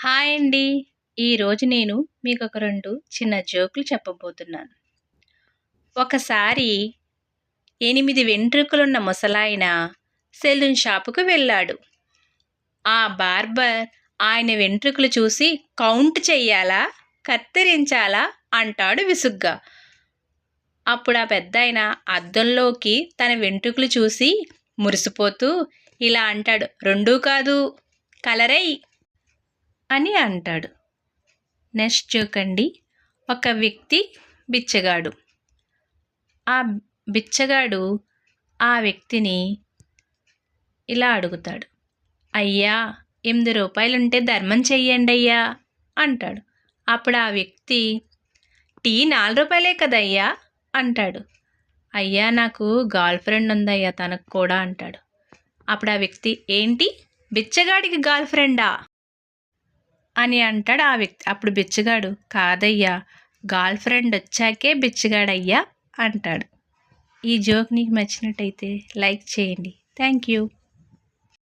Hi అండి. ఈరోజు నేను మీకొక 2 చిన్న జోకులు చెప్పబోతున్నాను. ఒకసారి 8 వెంట్రుకలున్న ముసలాయన సెలూన్ షాపుకు వెళ్ళాడు. ఆ బార్బర్ ఆయన వెంట్రుకలు చూసి కౌంట్ చెయ్యాలా? కత్తిరించాలా? అంటాడు విసుగ్గా. అప్పుడు ఆ పెద్దాయన అద్దంలోకి తన వెంట్రుకలు చూసి మురిసిపోతూ ఇలా అంటాడు, "రెండూ కాదు, కలరెయ్" అని అంటాడు. నెక్స్ట్ జోక్ అండి. ఒక వ్యక్తి బిచ్చగాడు. ఆ బిచ్చగాడు ఆ వ్యక్తిని ఇలా అడుగుతాడు, "అయ్యా, 8 రూపాయలుంటే ధర్మం చెయ్యండయ్యా" అంటాడు. అప్పుడు ఆ వ్యక్తి, "టీ 4 రూపాయలే కదయ్యా" అంటాడు. "అయ్యా, నాకు గర్ల్ ఫ్రెండ్ ఉందయ్యా, తనకు కూడా" అంటాడు. అప్పుడు ఆ వ్యక్తి, "ఏంటి, బిచ్చగాడికి గర్ల్ ఫ్రెండా" అని అంటాడు ఆ వ్యక్తి. అప్పుడు బిచ్చగాడు, "కాదయ్యా, గర్ల్ ఫ్రెండ్ వచ్చాకే బిచ్చగాడయ్యా" అంటాడు. ఈ జోక్ నీకు నచ్చినట్టయితే లైక్ చేయండి. Thank you.